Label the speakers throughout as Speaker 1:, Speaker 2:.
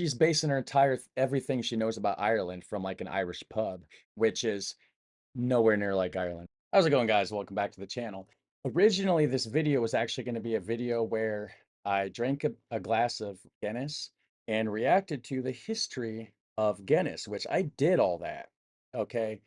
Speaker 1: She's basing her entire everything she knows about Ireland from like an Irish pub, which is nowhere near like Ireland. How's it going, guys? Welcome back to the channel. Originally, this video was actually going to be a video where I drank a glass of Guinness and reacted to the history of Guinness, which I did all that. Okay.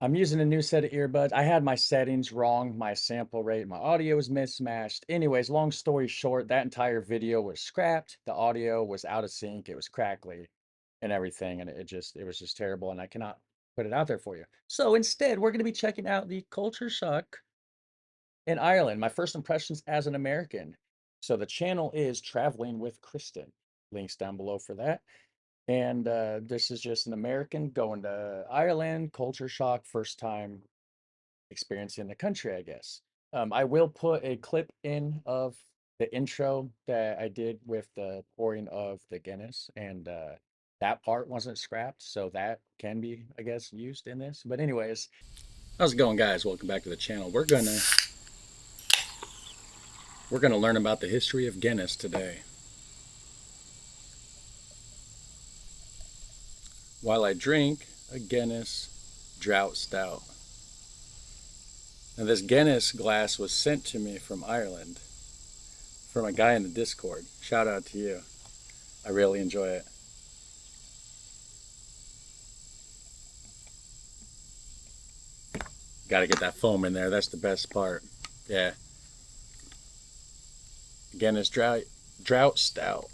Speaker 1: I'm using a new set of earbuds. I had my settings wrong, my sample rate, my audio was mismatched. Anyways, long story short, that entire video was scrapped. The audio was out of sync. It was crackly and everything. And it was just terrible. And I cannot put it out there for you. So instead, we're going to be checking out the culture shock in Ireland. My first impressions as an American. So the channel is Traveling with Kristen. Links down below for that. And this is just an American going to Ireland, culture shock, first time experiencing the country, I guess. I will put a clip in of the intro that I did with the pouring of the Guinness, and that part wasn't scrapped, so that can be, I guess, used in this. But anyways, how's it going, guys? Welcome back to the channel. We're gonna learn about the history of Guinness today. While I drink a Guinness drought stout. Now, this Guinness glass was sent to me from Ireland from a guy in the Discord. Shout out to you. I really enjoy it. Got to get that foam in there. That's the best part. Yeah. Guinness drought stout.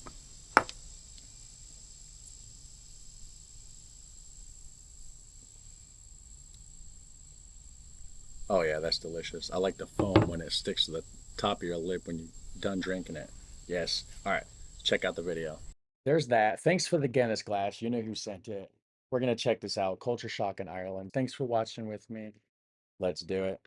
Speaker 1: Oh yeah, that's delicious. I like the foam when it sticks to the top of your lip when you're done drinking it. Yes. All right. Check out the video. There's that. Thanks for the Guinness glass. You know who sent it. We're going to check this out. Culture shock in Ireland. Thanks for watching with me. Let's do it.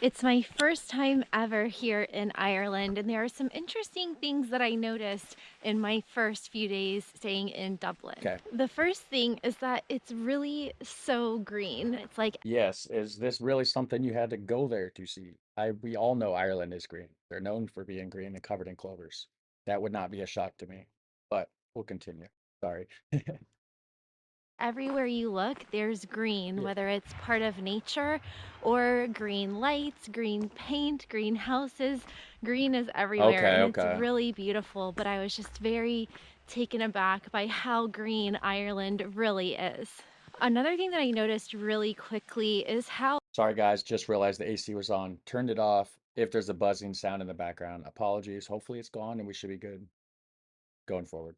Speaker 2: It's my first time ever here in Ireland, and there are some interesting things that I noticed in my first few days staying in Dublin.
Speaker 1: Okay.
Speaker 2: The first thing is that it's really so green. It's like
Speaker 1: Yes. Is this really something you had to go there to see? We all know Ireland is green. They're known for being green and covered in clovers. That would not be a shock to me. But we'll continue. Sorry.
Speaker 2: everywhere you look, there's green,
Speaker 1: Yeah.
Speaker 2: whether it's part of nature or green lights, green paint, green houses. Green is everywhere,
Speaker 1: Okay,
Speaker 2: and it's
Speaker 1: okay.
Speaker 2: really beautiful, but I was just very taken aback by how green Ireland really is. Another thing that I noticed really quickly is how
Speaker 1: Sorry, guys. Just realized the AC was on. Turned it off. If there's a buzzing sound in the background, apologies. Hopefully it's gone and we should be good going forward.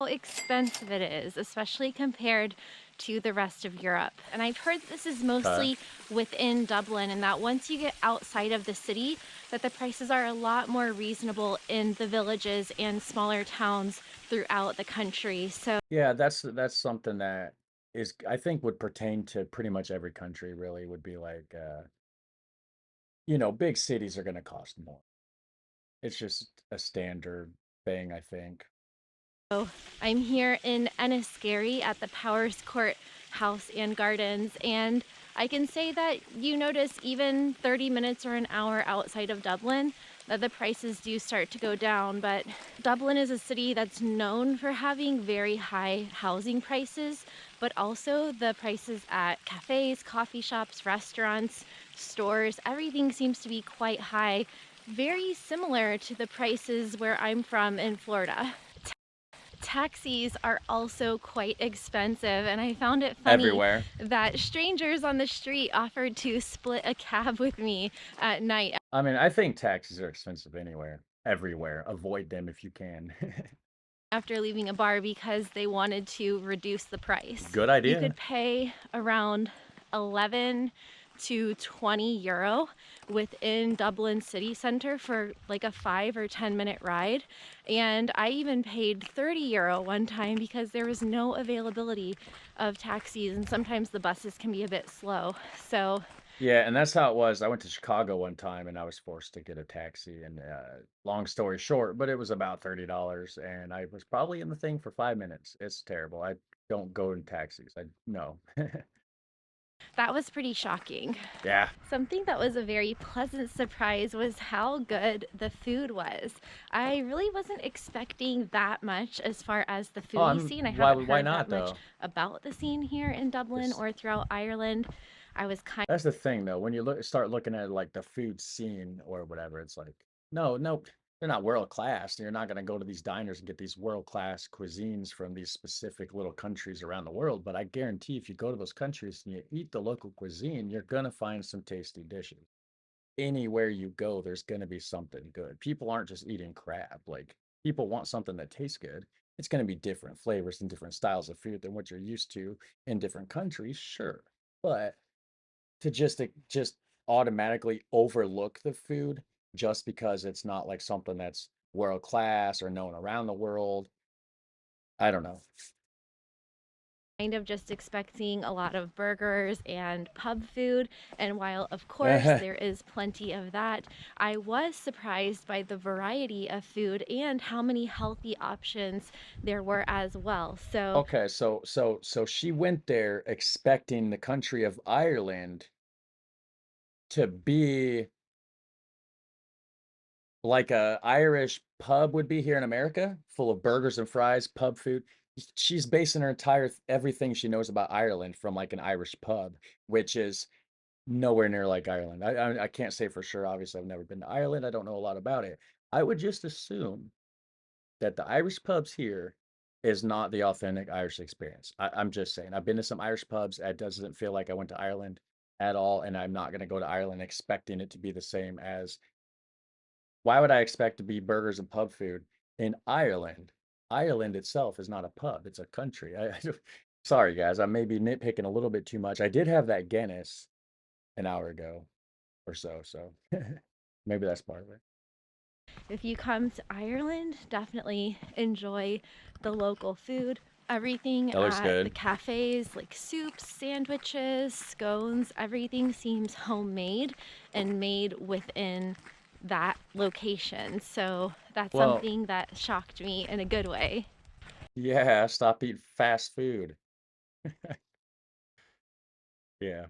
Speaker 2: expensive it is, especially compared to the rest of Europe. And I've heard this is
Speaker 1: Okay.
Speaker 2: mostly within Dublin, and that once you get outside of the city, that the prices are a lot more reasonable in the villages and smaller towns throughout the country. So
Speaker 1: Yeah, that's something that is I think would pertain to pretty much every country really would be like big cities are going to cost more. It's just a standard thing, I think.
Speaker 2: I'm here in Enniskerry at the Powers Court House and Gardens, and I can say that you notice even 30 minutes or an hour outside of Dublin that the prices do start to go down. But Dublin is a city that's known for having very high housing prices, but also the prices at cafes, coffee shops, restaurants, stores, everything seems to be quite high, very similar to the prices where I'm from in Florida. Taxis are also quite expensive, and I found it funny
Speaker 1: Everywhere.
Speaker 2: that strangers on the street offered to split a cab with me at night
Speaker 1: I mean, I think taxis are expensive anywhere, everywhere. Avoid them if you can.
Speaker 2: after leaving a bar because they wanted to reduce the price.
Speaker 1: Good
Speaker 2: You
Speaker 1: idea.
Speaker 2: could pay around 11 to 20 euro within Dublin city center for like a 5 or 10 minute ride. And I even paid 30 euro one time because there was no availability of taxis, and sometimes the buses can be a bit slow. So
Speaker 1: Yeah, and that's how it was. I went to Chicago one time and I was forced to get a taxi. And long story short, but it was about $30, and I was probably in the thing for 5 minutes. It's terrible. I don't go in taxis. I no.
Speaker 2: That was pretty shocking.
Speaker 1: Yeah.
Speaker 2: Something that was a very pleasant surprise was how good the food was. I really wasn't expecting that much as far as the
Speaker 1: Oh,
Speaker 2: foodie scene. I haven't
Speaker 1: why
Speaker 2: heard that
Speaker 1: not
Speaker 2: much
Speaker 1: though?
Speaker 2: about the scene here in Dublin
Speaker 1: It's
Speaker 2: or throughout Ireland. I was kind
Speaker 1: That's the thing though. When you start looking at like the food scene or whatever, it's like, no, no, they're not world class. You're not going to go to these diners and get these world class cuisines from these specific little countries around the world. But I guarantee if you go to those countries and you eat the local cuisine, you're going to find some tasty dishes. Anywhere you go, there's going to be something good. People aren't just eating crap. Like people want something that tastes good. It's going to be different flavors and different styles of food than what you're used to in different countries, sure. But to just automatically overlook the food just because it's not like something that's world class or known around the world. I don't know.
Speaker 2: of just expecting a lot of burgers and pub food. And while, of course, there is plenty of that, I was surprised by the variety of food and how many healthy options there were as well. So,
Speaker 1: Okay, so she went there expecting the country of Ireland to be like a Irish pub would be here in America, full of burgers and fries, pub food. She's basing her entire everything she knows about Ireland from like an Irish pub, which is nowhere near like Ireland. I can't say for sure. Obviously, I've never been to Ireland. I don't know a lot about it. I would just assume that the Irish pubs here is not the authentic Irish experience. I'm just saying. I've been to some Irish pubs. It doesn't feel like I went to Ireland at all, and I'm not going to go to Ireland expecting it to be the same as. Why would I expect to be burgers and pub food in Ireland? Ireland itself is not a pub; it's a country. Sorry, guys. I may be nitpicking a little bit too much. I did have that Guinness an hour ago or so, so maybe that's part of it.
Speaker 2: if you come to Ireland, definitely enjoy the local food. Everything
Speaker 1: That looks
Speaker 2: at the
Speaker 1: good.
Speaker 2: cafes, like soups, sandwiches, scones, everything seems homemade and made within that location. So that's
Speaker 1: Well,
Speaker 2: something that shocked me in a good way.
Speaker 1: yeah, stop eating fast food. Yeah.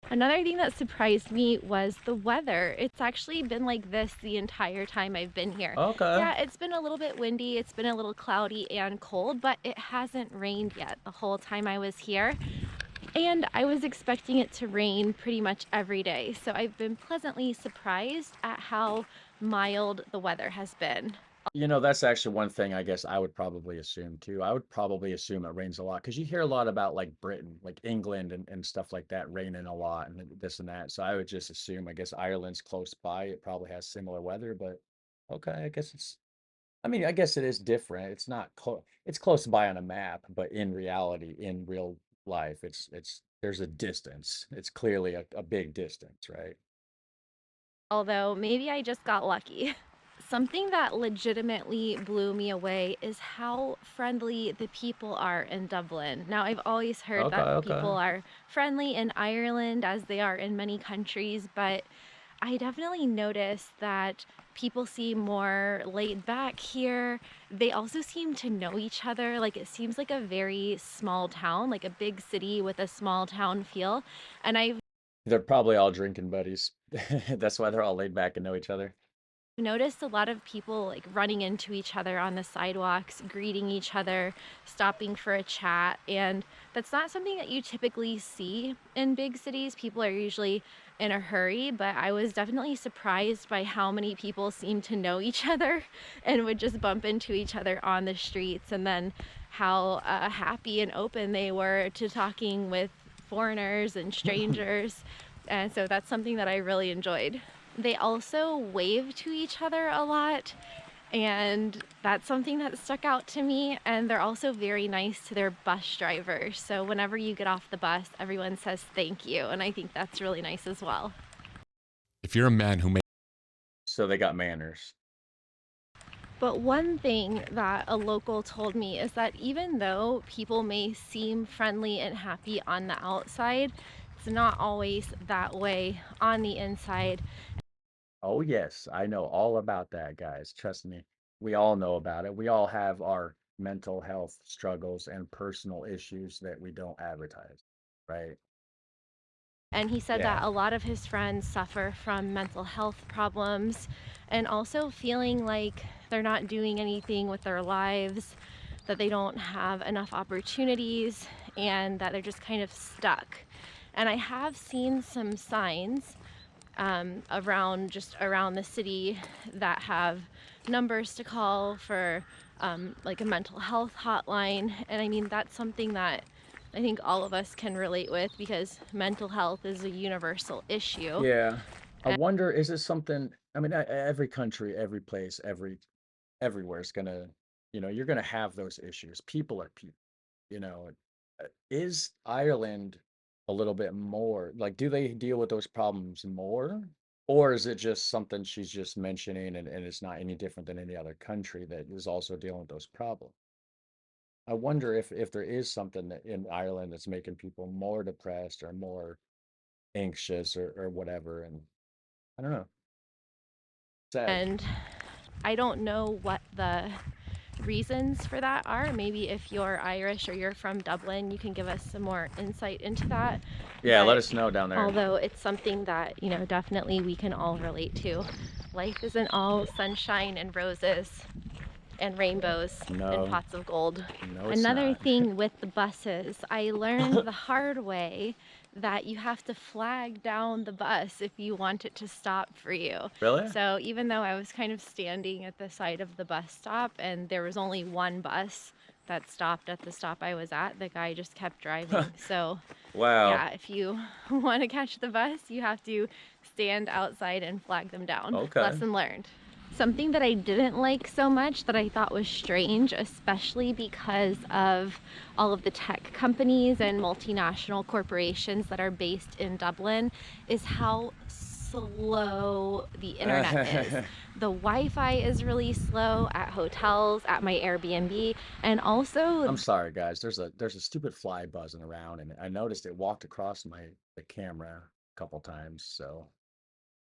Speaker 2: Another thing that surprised me was the weather. It's actually been like this the entire time I've been here.
Speaker 1: Okay.
Speaker 2: Yeah, it's been a little bit windy, it's been a little cloudy and cold, but it hasn't rained yet the whole time I was here. And I was expecting it to rain pretty much every day. So I've been pleasantly surprised at how mild the weather has been.
Speaker 1: You know, that's actually one thing I guess I would probably assume too. I would probably assume it rains a lot because you hear a lot about like Britain, like England and stuff like that raining a lot and this and that. So I would just assume, I guess Ireland's close by. It probably has similar weather, but okay, I guess I mean, I guess it is different. It's not close, it's close by on a map, but in reality, in real life, there's a distance. It's clearly a big distance, right?
Speaker 2: Although maybe I just got lucky. Something that legitimately blew me away is how friendly the people are in Dublin. Now, I've always heard
Speaker 1: Okay,
Speaker 2: that
Speaker 1: okay.
Speaker 2: people are friendly in Ireland as they are in many countries, but I definitely noticed that people seem more laid back here. They also seem to know each other. Like it seems like a very small town, like a big city with a small town feel. And I've
Speaker 1: They're probably all drinking buddies. That's why they're all laid back and know each other.
Speaker 2: noticed a lot of people like running into each other on the sidewalks, greeting each other, stopping for a chat. And that's not something that you typically see in big cities. People are usually in a hurry, but I was definitely surprised by how many people seem to know each other and would just bump into each other on the streets. And then how happy and open they were to talking with foreigners and strangers. And so that's something that I really enjoyed. They also wave to each other a lot, and that's something that stuck out to me. And they're also very nice to their bus drivers. So whenever you get off the bus, everyone says thank you, and I think that's really nice as well.
Speaker 3: If you're a man who makes
Speaker 1: So they got manners.
Speaker 2: But one thing that a local told me is that even though people may seem friendly and happy on the outside, it's not always that way on the inside.
Speaker 1: Oh, yes, I know all about that, guys. Trust me. We all know about it. We all have our mental health struggles and personal issues that we don't advertise, right?
Speaker 2: And he said that
Speaker 1: Yeah.
Speaker 2: a lot of his friends suffer from mental health problems and also feeling like they're not doing anything with their lives, that they don't have enough opportunities, and that they're just kind of stuck. And I have seen some signs around the city that have numbers to call for like a mental health hotline. And I mean, that's something that I think all of us can relate with because mental health is a universal issue.
Speaker 1: Yeah. I wonder, is it something, I mean, every country, every place, everywhere is gonna, you're gonna have those issues. People are people, you know. Is Ireland a little bit more, like, do they deal with those problems more? Or is it just something she's just mentioning and it's not any different than any other country that is also dealing with those problems? I wonder if there is something that in Ireland that's making people more depressed or more anxious or whatever. And I don't know. Sad.
Speaker 2: And I don't know what the reasons for that are. Maybe if you're Irish or you're from Dublin, you can give us some more insight into that.
Speaker 1: Yeah, let
Speaker 2: But
Speaker 1: us know down there.
Speaker 2: although it's something that, definitely we can all relate to, life isn't all sunshine and roses and rainbows and
Speaker 1: No,
Speaker 2: pots of gold.
Speaker 1: no, it's
Speaker 2: Another
Speaker 1: not.
Speaker 2: thing with the buses, I learned the hard way that you have to flag down the bus if you want it to stop for you.
Speaker 1: Really?
Speaker 2: So even though I was kind of standing at the side of the bus stop and there was only one bus that stopped at the stop I was at, the guy just kept driving. So
Speaker 1: Wow.
Speaker 2: yeah, if you want to catch the bus, you have to stand outside and flag them down.
Speaker 1: Okay.
Speaker 2: Lesson learned. Something that I didn't like so much that I thought was strange, especially because of all of the tech companies and multinational corporations that are based in Dublin, is how slow the internet is. The Wi-Fi is really slow at hotels, at my Airbnb, and also
Speaker 1: I'm sorry, guys. There's a stupid fly buzzing around, and I noticed it walked across the camera a couple times. So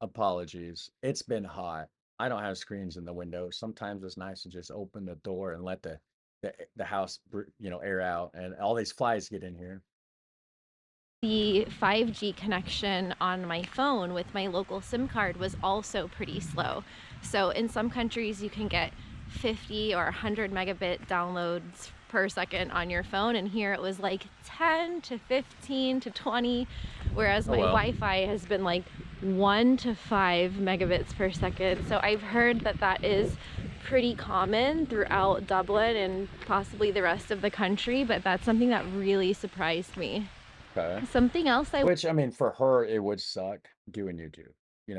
Speaker 1: apologies. It's been hot. I don't have screens in the window. Sometimes it's nice to just open the door and let the house air out, and all these flies get in here.
Speaker 2: the 5G connection on my phone with my local SIM card was also pretty slow. So in some countries you can get 50 or 100 megabit downloads per second on your phone, and here it was like 10 to 15 to 20, whereas
Speaker 1: Oh
Speaker 2: my
Speaker 1: well.
Speaker 2: Wi-Fi has been like 1 to 5 megabits per second. So I've heard that that is pretty common throughout Dublin and possibly the rest of the country, but that's something that really surprised me.
Speaker 1: Okay.
Speaker 2: Something else I
Speaker 1: Which, I mean, for her, it would suck doing YouTube.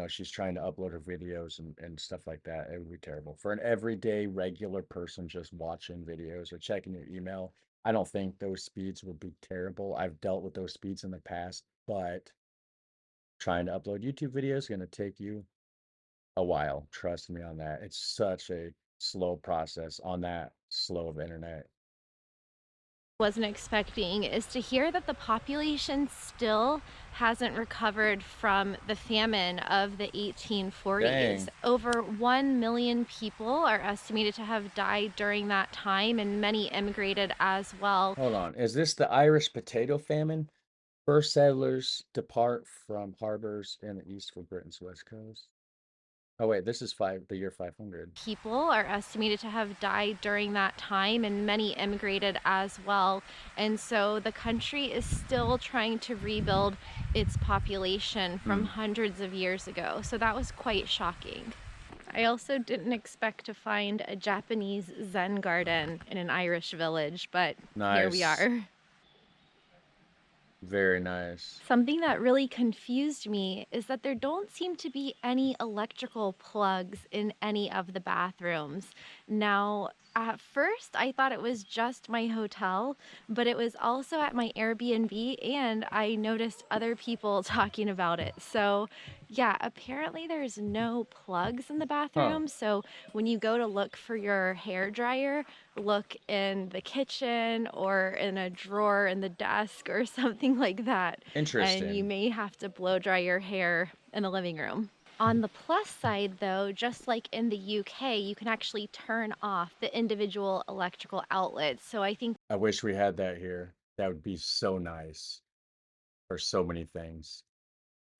Speaker 1: She's trying to upload her videos and stuff like that. It would be terrible. For an everyday regular person just watching videos or checking your email, I don't think those speeds would be terrible. I've dealt with those speeds in the past, but trying to upload YouTube videos is going to take you a while. Trust me on that. It's such a slow process on that slow of internet.
Speaker 2: wasn't expecting is to hear that the population still hasn't recovered from the famine of the 1840s.
Speaker 1: Dang.
Speaker 2: Over 1 million people are estimated to have died during that time, and many immigrated as well.
Speaker 1: Hold on. Is this the Irish potato famine? First settlers depart from harbors in the east for Britain's west coast. Oh wait, this is the year 500.
Speaker 2: People are estimated to have died during that time, and many immigrated as well. And so the country is still trying to rebuild its population from
Speaker 1: Hmm.
Speaker 2: hundreds of years ago. So that was quite shocking. I also didn't expect to find a Japanese Zen garden in an Irish village, but here we
Speaker 1: Nice.
Speaker 2: are.
Speaker 1: Very nice.
Speaker 2: Something that really confused me is that there don't seem to be any electrical plugs in any of the bathrooms. Now, at first, I thought it was just my hotel, but it was also at my Airbnb, and I noticed other people talking about it. So, yeah, apparently there's no plugs in the
Speaker 1: Huh.
Speaker 2: bathroom. So, when you go to look for your hair dryer, look in the kitchen or in a drawer in the desk or something like that, and you
Speaker 1: Interesting.
Speaker 2: may have to blow dry your hair in the living room. On the plus side, though, just like in the UK, you can actually turn off the individual electrical outlets. So I think
Speaker 1: I wish we had that here. That would be so nice for so many things.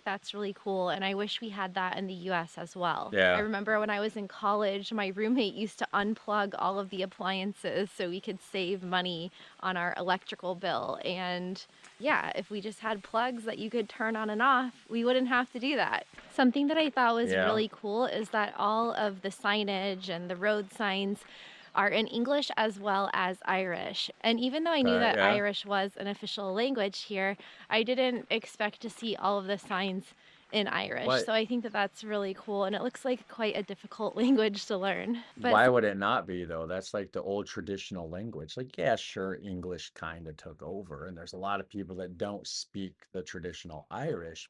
Speaker 2: That's really cool, and I wish we had that in the US as well. I
Speaker 1: Yeah.
Speaker 2: remember when I was in college, my roommate used to unplug all of the appliances so we could save money on our electrical bill. And yeah, if we just had plugs that you could turn on and off, we wouldn't have to do that. Something that I thought was
Speaker 1: Yeah.
Speaker 2: really cool is that all of the signage and the road signs are in English as well as Irish. And even though I knew
Speaker 1: Okay.
Speaker 2: that
Speaker 1: Yeah.
Speaker 2: Irish was an official language here, I didn't expect to see all of the signs in Irish.
Speaker 1: What?
Speaker 2: So I think that that's really cool. And it looks like quite a difficult language to learn. But
Speaker 1: Why would it not be though? That's like the old traditional language. Like, yeah, sure, English kind of took over, and there's a lot of people that don't speak the traditional Irish,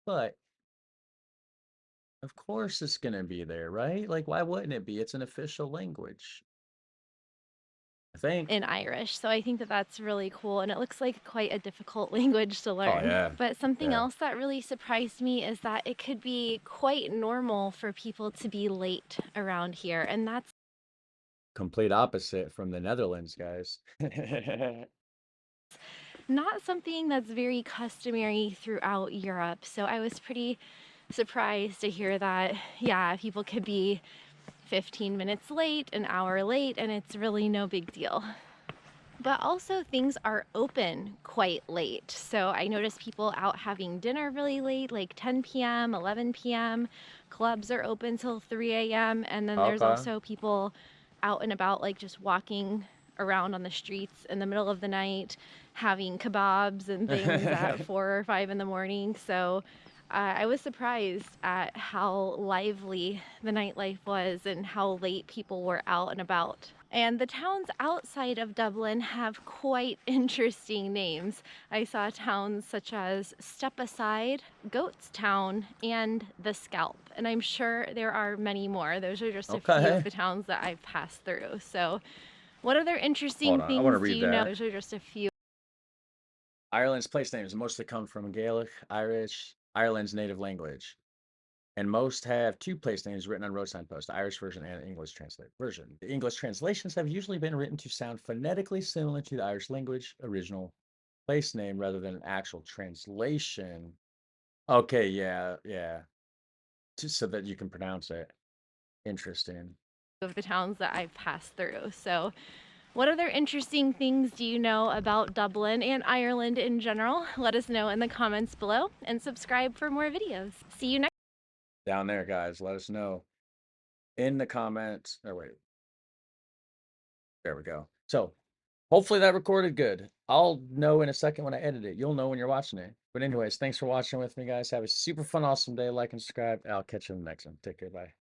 Speaker 1: but of course it's gonna be there, right? Like, why wouldn't it be? It's an official language, I think.
Speaker 2: in Irish. So I think that that's really cool. And it looks like quite a difficult language to
Speaker 1: Oh
Speaker 2: learn.
Speaker 1: yeah,
Speaker 2: But something
Speaker 1: yeah.
Speaker 2: else that really surprised me is that it could be quite normal for people to be late around here. And that's
Speaker 1: Complete opposite from the Netherlands, guys.
Speaker 2: not something that's very customary throughout Europe. So I was pretty surprised to hear that, yeah, people could be 15 minutes late, an hour late, and it's really no big deal. But also, things are open quite late. So I noticed people out having dinner really late, like 10 p.m., 11 p.m. Clubs are open till 3 a.m. And then there's
Speaker 1: Okay.
Speaker 2: also people out and about, like just walking around on the streets in the middle of the night, having kebabs and things at 4 or 5 in the morning. So I was surprised at how lively the nightlife was and how late people were out and about. And the towns outside of Dublin have quite interesting names. I saw towns such as Step Aside, Goatstown, and The Scalp. And I'm sure there are many more. Those are just a few of
Speaker 1: Okay.
Speaker 2: the towns that I've passed through. So, what other
Speaker 1: Hold
Speaker 2: interesting
Speaker 1: on, I want to
Speaker 2: things do
Speaker 1: read
Speaker 2: you know?
Speaker 1: that.
Speaker 2: Those are just a few.
Speaker 1: Ireland's place names mostly come from Gaelic, Irish, Ireland's native language, and most have two place names written on road signposts, the Irish version and English translate version. The English translations have usually been written to sound phonetically similar to the Irish language original place name rather than an actual translation. Okay, yeah, yeah, so that you can pronounce it. Interesting.
Speaker 2: Of the towns that I've passed through. So, what other interesting things do you know about Dublin and Ireland in general? Let us know in the comments below and subscribe for more videos. See you next
Speaker 1: Down there, guys, let us know in the comments. Oh, wait, there we go. So hopefully that recorded good. I'll know in a second when I edit it. You'll know when you're watching it. But anyways, thanks for watching with me, guys. Have a super fun, awesome day. Like and subscribe. I'll catch you in the next one. Take care. Bye.